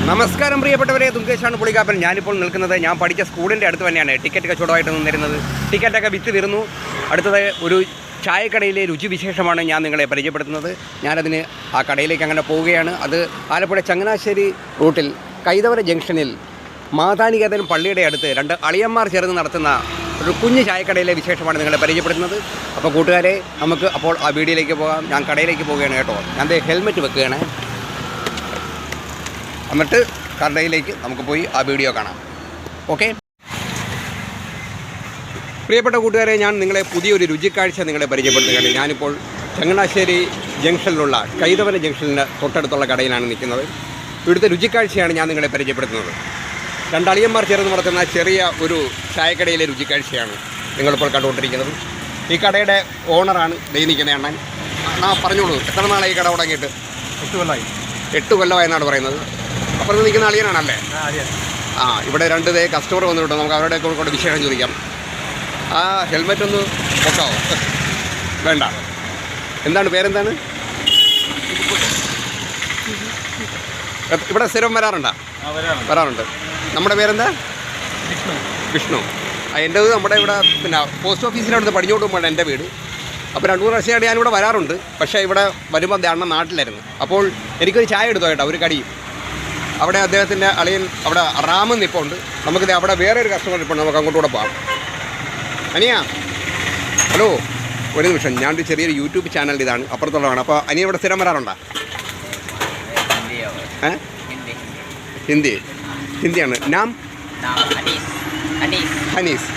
നമസ്കാരം പ്രിയപ്പെട്ടവരെ, തുങ്കേശാണ് പുളിക്കാപ്പൻ. ഞാനിപ്പോൾ നിൽക്കുന്നത് ഞാൻ പഠിച്ച സ്കൂളിൻ്റെ അടുത്ത് തന്നെയാണ്. ടിക്കറ്റ് കച്ചവടമായിട്ട് നിന്നിരുന്നത്. ടിക്കറ്റൊക്കെ വിറ്റ് തീർന്നു. അടുത്തത് ഒരു ചായക്കടയിലെ രുചിവിശേഷമാണ് ഞാൻ നിങ്ങളെ പരിചയപ്പെടുത്തുന്നത്. ഞാനതിന് ആ കടയിലേക്ക് അങ്ങനെ പോവുകയാണ്. അത് ആലപ്പുഴ ചങ്ങനാശ്ശേരി റൂട്ടിൽ കൈതവര ജംഗ്ഷനിൽ മാതാനികേതൻ പള്ളിയുടെ അടുത്ത് രണ്ട് അളിയന്മാർ ചേർന്ന് നടത്തുന്ന ഒരു കുഞ്ഞു ചായക്കടയിലെ വിശേഷമാണ് നിങ്ങളെ പരിചയപ്പെടുത്തുന്നത്. അപ്പോൾ കൂട്ടുകാരെ, നമുക്ക് അപ്പോൾ ആ വീഡിയോയിലേക്ക് പോകാം. ഞാൻ കടയിലേക്ക് പോവുകയാണ് കേട്ടോ. ഞാൻ ഹെൽമെറ്റ് വെക്കുകയാണ്. എന്നിട്ട് കടയിലേക്ക് നമുക്ക് പോയി ആ വീഡിയോ കാണാം. ഓക്കെ പ്രിയപ്പെട്ട കൂട്ടുകാരെ, ഞാൻ നിങ്ങളെ പുതിയൊരു രുചിക്കാഴ്ച നിങ്ങളെ പരിചയപ്പെടുത്തുകയാണ്. ഞാനിപ്പോൾ ചങ്ങനാശ്ശേരി ജംഗ്ഷനിലുള്ള കൈതവര ജംഗ്ഷനിന് തൊട്ടടുത്തുള്ള കടയിലാണ് നിൽക്കുന്നത്. ഇവിടുത്തെ രുചിക്കാഴ്ചയാണ് ഞാൻ നിങ്ങളെ പരിചയപ്പെടുത്തുന്നത്. രണ്ടളിയന്മാർ ചേർന്ന് നടത്തുന്ന ചെറിയ ഒരു ചായക്കടയിലെ രുചിക്കാഴ്ചയാണ് നിങ്ങളിപ്പോൾ കണ്ടുകൊണ്ടിരിക്കുന്നത്. ഈ കടയുടെ ഓണറാണ് നിൽക്കുന്ന അണ്ണൻ. പറഞ്ഞോളൂ, എത്ര നാളായി ഈ കട തുടങ്ങിയിട്ട്? 8 കൊല്ലമായെന്നാണ് പറയുന്നത്. അപ്പുറത്ത് നിൽക്കുന്ന അളിയനാണല്ലേ? ഇവിടെ രണ്ട് കസ്റ്റമർ വന്നിട്ടുണ്ട്. നമുക്ക് അവരുടെ കൂടെ വിശേഷം ചോദിക്കാം. ആ ഹെൽമെറ്റ് ഒന്ന് പൊക്കാവോ? വേണ്ട. എന്താണ് പേരെന്താണ്? ഇവിടെ സ്ഥിരം വരാറുണ്ടോ? വരാറുണ്ട്. നമ്മുടെ പേരെന്താ? വിഷ്ണു. എൻ്റേത് നമ്മുടെ ഇവിടെ പിന്നെ പോസ്റ്റ് ഓഫീസിനടുത്ത് പടിഞ്ഞോട്ട് പോകുമ്പോൾ എൻ്റെ വീട്. അപ്പോൾ 2-3 വർഷമായിട്ട് ഞാനിവിടെ വരാറുണ്ട്. പക്ഷേ ഇവിടെ വരുമ്പോൾ അണ്ണൻ നാട്ടിലായിരുന്നു. അപ്പോൾ എനിക്കൊരു ചായ എടുത്തോ കേട്ടോ, ഒരു കടിയും. അവിടെ അദ്ദേഹത്തിൻ്റെ അളിയൻ അവിടെ റാമെന്ന് ഇപ്പോൾ ഉണ്ട്. നമുക്കിത് അവിടെ വേറെ ഒരു കസ്റ്റമർ ഇപ്പോൾ നമുക്ക് അങ്ങോട്ടുകൂടെ പോകാം. അനിയ, ഹലോ, ഒരു നിമിഷം. ഞാനൊരു ചെറിയൊരു യൂട്യൂബ് ചാനൽ ഇതാണ്, അപ്പുറത്തുള്ളതാണ്. അപ്പോൾ അനിയ ഇവിടെ സ്ഥിരം വരാറുണ്ടോ? ഹിന്ദിയാണ്. നാം ഹനീസ്.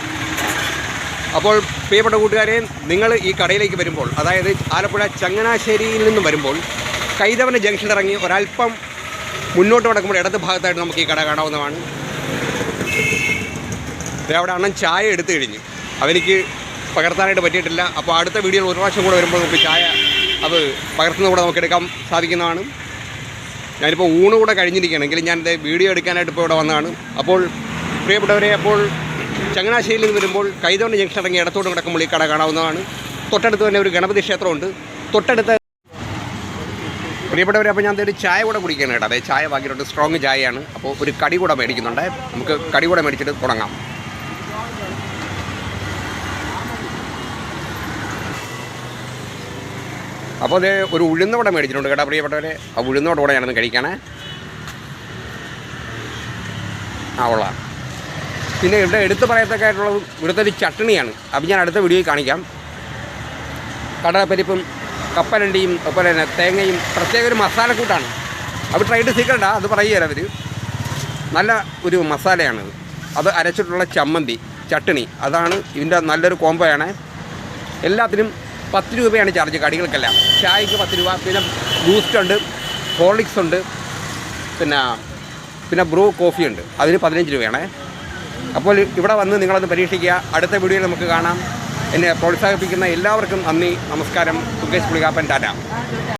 അപ്പോൾ പ്രിയപ്പെട്ട കൂട്ടുകാരെ, നിങ്ങൾ ഈ കടയിലേക്ക് വരുമ്പോൾ, അതായത് ആലപ്പുഴ ചങ്ങനാശ്ശേരിയിൽ നിന്നും വരുമ്പോൾ കൈതവന ജംഗ്ഷൻ ഇറങ്ങി ഒരല്പം മുന്നോട്ട് നടക്കുമ്പോൾ ഇടത് ഭാഗത്തായിട്ട് നമുക്ക് ഈ കട കാണാവുന്നതാണ്. അവിടെ അണ്ണൻ ചായ എടുത്തു കഴിഞ്ഞു. അവനിക്ക് പകർത്താനായിട്ട് പറ്റിയിട്ടില്ല. അപ്പോൾ അടുത്ത വീഡിയോയിൽ ഒരു പ്രാവശ്യം കൂടെ വരുമ്പോൾ നമുക്ക് ചായ അത് പകർത്തുന്ന കൂടെ നമുക്ക് എടുക്കാൻ സാധിക്കുന്നതാണ്. ഞാനിപ്പോൾ ഊണ് കൂടെ കഴിഞ്ഞിരിക്കുകയാണെങ്കിൽ ഞാൻ വീഡിയോ എടുക്കാനായിട്ട് ഇപ്പോൾ ഇവിടെ വന്നതാണ്. അപ്പോൾ പ്രിയപ്പെട്ടവരെ, അപ്പോൾ ചങ്ങനാശ്ശേരിയിൽ നിന്ന് വരുമ്പോൾ കൈതവന ജംഗ്ഷൻ ഇറങ്ങി ഇടത്തോട്ട് കിടക്കുമ്പോൾ ഈ കട കാണാവുന്നതാണ്. തൊട്ടടുത്ത് തന്നെ ഒരു ഗണപതി ക്ഷേത്രമുണ്ട്. തൊട്ടടുത്ത് പ്രിയപ്പെട്ടവരെ, അപ്പോൾ ഞാൻ ഒരു ചായ കൂടെ കുടിക്കുകയാണ് കേട്ടോ. അതായത് ചായ ബാക്കിയിട്ടുണ്ട്, സ്ട്രോങ് ചായയാണ്. അപ്പോൾ ഒരു കടി കൂടെ മേടിക്കുന്നുണ്ട്. നമുക്ക് കടി കൂടെ മേടിച്ചിട്ട് തുടങ്ങാം. അപ്പോൾ അത് ഒരു ഉഴുന്നവട മേടിച്ചിട്ടുണ്ട് കേട്ടോ പ്രിയപ്പെട്ടവരെ. ആ ഉഴുന്നവട കൂടെ ഞാനൊന്ന് കഴിക്കണേ. കൊള്ളാം. പിന്നെ ഇവിടെ എടുത്ത് പറയത്തക്കായിട്ടുള്ളത് ഇവിടുത്തെ ഒരു ചട്ടണിയാണ്. അപ്പം ഞാൻ അടുത്ത വീഡിയോയിൽ കാണിക്കാം. കടലപ്പരിപ്പും കപ്പലണ്ടിയും അതുപോലെ തന്നെ തേങ്ങയും പ്രത്യേക ഒരു മസാലക്കൂട്ടാണ്. അവർ ട്രൈഡ് സീക്രട്ടാ, അത് പറയുകയല്ല അവർ. നല്ല ഒരു മസാലയാണത്. അത് അരച്ചിട്ടുള്ള ചമ്മന്തി, ചട്ടണി, അതാണ് ഇതിൻ്റെ നല്ലൊരു കോംബോയാണ്. എല്ലാത്തിനും 10 രൂപയാണ് ചാർജ്, കടികൾക്കെല്ലാം. ചായക്ക് 10 രൂപ. പിന്നെ ബൂസ്റ്റ് ഉണ്ട്, ഹോർലിക്സ് ഉണ്ട്, പിന്നെ ബ്രൂ കോഫി ഉണ്ട്, അതിന് 15 രൂപയാണ്. അപ്പോൾ ഇവിടെ വന്ന് നിങ്ങളൊന്ന് പരീക്ഷിക്കുക. അടുത്ത വീഡിയോയിൽ നമുക്ക് കാണാം. എന്നെ പ്രോത്സാഹിപ്പിക്കുന്ന എല്ലാവർക്കും നന്ദി, നമസ്കാരം. തുങ്കേശ് പുളിക്കാപ്പൻ, ടാറ്റ.